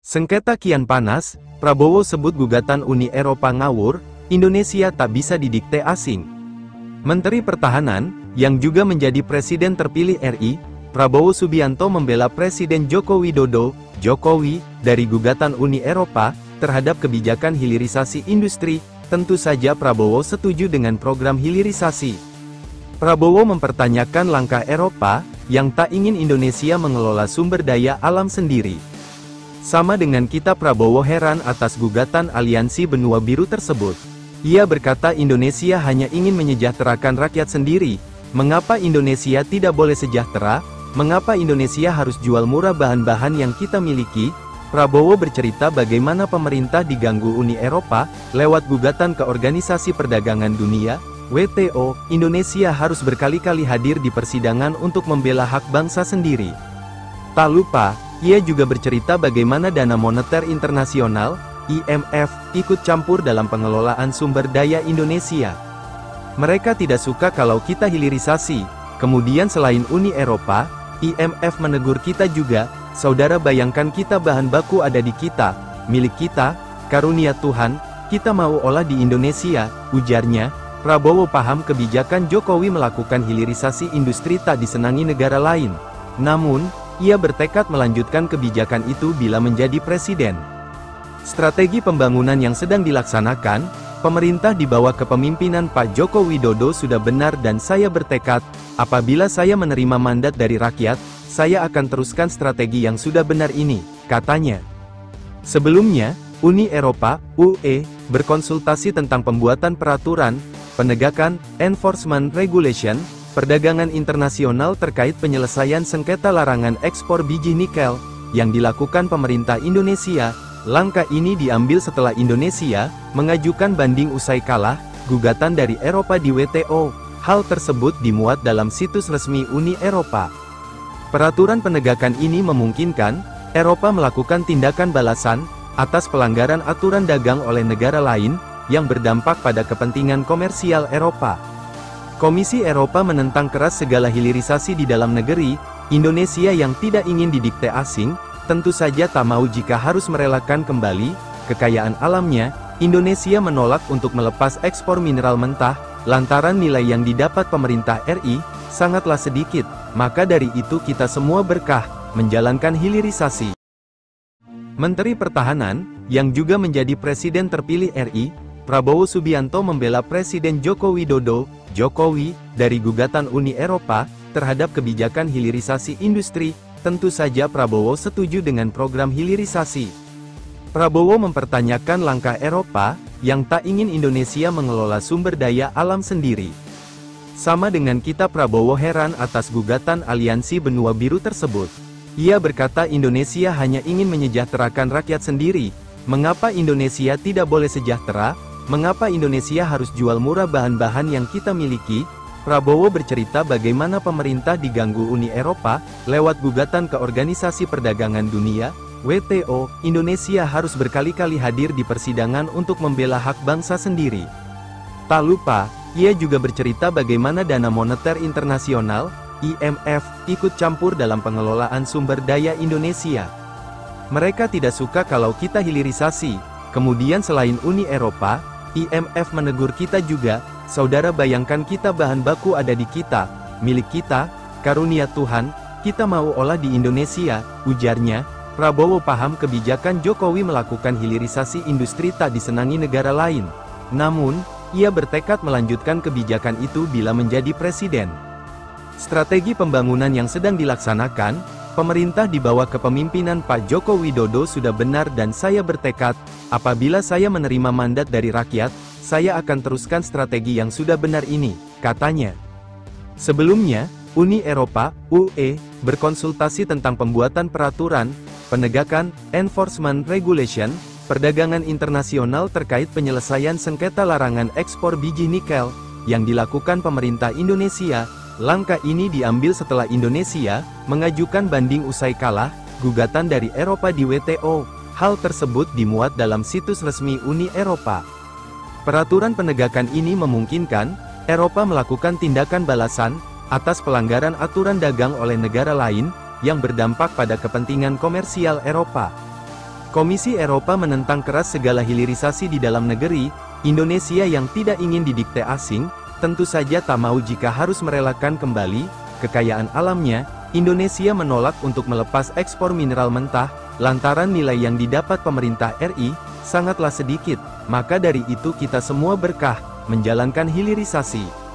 Sengketa kian panas, Prabowo sebut gugatan Uni Eropa ngawur, Indonesia tak bisa didikte asing. Menteri Pertahanan, yang juga menjadi Presiden terpilih RI, Prabowo Subianto membela Presiden Joko Widodo, Jokowi, dari gugatan Uni Eropa, terhadap kebijakan hilirisasi industri. Tentu saja Prabowo setuju dengan program hilirisasi. Prabowo mempertanyakan langkah Eropa, yang tak ingin Indonesia mengelola sumber daya alam sendiri. Sama dengan kita, Prabowo heran atas gugatan Aliansi Benua Biru tersebut. Ia berkata Indonesia hanya ingin menyejahterakan rakyat sendiri. Mengapa Indonesia tidak boleh sejahtera? Mengapa Indonesia harus jual murah bahan-bahan yang kita miliki? Prabowo bercerita bagaimana pemerintah diganggu Uni Eropa, lewat gugatan ke Organisasi Perdagangan Dunia, WTO, Indonesia harus berkali-kali hadir di persidangan untuk membela hak bangsa sendiri. Tak lupa, ia juga bercerita bagaimana Dana Moneter Internasional, IMF, ikut campur dalam pengelolaan sumber daya Indonesia. Mereka tidak suka kalau kita hilirisasi. Kemudian selain Uni Eropa, IMF menegur kita juga. Saudara, bayangkan kita bahan baku ada di kita, milik kita, karunia Tuhan, kita mau olah di Indonesia, ujarnya. Prabowo paham kebijakan Jokowi melakukan hilirisasi industri tak disenangi negara lain. Namun, ia bertekad melanjutkan kebijakan itu bila menjadi presiden. Strategi pembangunan yang sedang dilaksanakan, pemerintah di bawah kepemimpinan Pak Joko Widodo sudah benar dan saya bertekad, apabila saya menerima mandat dari rakyat, saya akan teruskan strategi yang sudah benar ini, katanya. Sebelumnya, Uni Eropa, UE, berkonsultasi tentang pembuatan peraturan, penegakan, enforcement regulation, perdagangan internasional terkait penyelesaian sengketa larangan ekspor biji nikel, yang dilakukan pemerintah Indonesia. Langkah ini diambil setelah Indonesia mengajukan banding usai kalah gugatan dari Eropa di WTO. Hal tersebut dimuat dalam situs resmi Uni Eropa. Peraturan penegakan ini memungkinkan Eropa melakukan tindakan balasan atas pelanggaran aturan dagang oleh negara lain yang berdampak pada kepentingan komersial Eropa. Komisi Eropa menentang keras segala hilirisasi di dalam negeri. Indonesia yang tidak ingin didikte asing, tentu saja tak mau jika harus merelakan kembali kekayaan alamnya. Indonesia menolak untuk melepas ekspor mineral mentah, lantaran nilai yang didapat pemerintah RI sangatlah sedikit. Maka dari itu kita semua berkah menjalankan hilirisasi. Menteri Pertahanan, yang juga menjadi Presiden terpilih RI, Prabowo Subianto membela Presiden Joko Widodo, Jokowi, dari gugatan Uni Eropa, terhadap kebijakan hilirisasi industri. Tentu saja Prabowo setuju dengan program hilirisasi. Prabowo mempertanyakan langkah Eropa, yang tak ingin Indonesia mengelola sumber daya alam sendiri. Sama dengan kita, Prabowo heran atas gugatan Aliansi Benua Biru tersebut. Ia berkata Indonesia hanya ingin menyejahterakan rakyat sendiri. Mengapa Indonesia tidak boleh sejahtera? Mengapa Indonesia harus jual murah bahan-bahan yang kita miliki? Prabowo bercerita bagaimana pemerintah diganggu Uni Eropa, lewat gugatan ke Organisasi Perdagangan Dunia, WTO, Indonesia harus berkali-kali hadir di persidangan untuk membela hak bangsa sendiri. Tak lupa, ia juga bercerita bagaimana Dana Moneter Internasional, IMF, ikut campur dalam pengelolaan sumber daya Indonesia. Mereka tidak suka kalau kita hilirisasi. Kemudian selain Uni Eropa, IMF menegur kita juga. Saudara, bayangkan kita bahan baku ada di kita, milik kita, karunia Tuhan, kita mau olah di Indonesia, ujarnya. Prabowo paham kebijakan Jokowi melakukan hilirisasi industri tak disenangi negara lain. Namun, ia bertekad melanjutkan kebijakan itu bila menjadi presiden. Strategi pembangunan yang sedang dilaksanakan, pemerintah di bawah kepemimpinan Pak Joko Widodo sudah benar dan saya bertekad, apabila saya menerima mandat dari rakyat, saya akan teruskan strategi yang sudah benar ini, katanya. Sebelumnya, Uni Eropa, UE, berkonsultasi tentang pembuatan peraturan, penegakan, enforcement regulation, perdagangan internasional terkait penyelesaian sengketa larangan ekspor biji nikel, yang dilakukan pemerintah Indonesia. Langkah ini diambil setelah Indonesia mengajukan banding usai kalah gugatan dari Eropa di WTO. Hal tersebut dimuat dalam situs resmi Uni Eropa. Peraturan penegakan ini memungkinkan Eropa melakukan tindakan balasan atas pelanggaran aturan dagang oleh negara lain yang berdampak pada kepentingan komersial Eropa. Komisi Eropa menentang keras segala hilirisasi di dalam negeri. Indonesia yang tidak ingin didikte asing, tentu saja tak mau jika harus merelakan kembali kekayaan alamnya. Indonesia menolak untuk melepas ekspor mineral mentah, lantaran nilai yang didapat pemerintah RI sangatlah sedikit. Maka dari itu kita semua berkah menjalankan hilirisasi.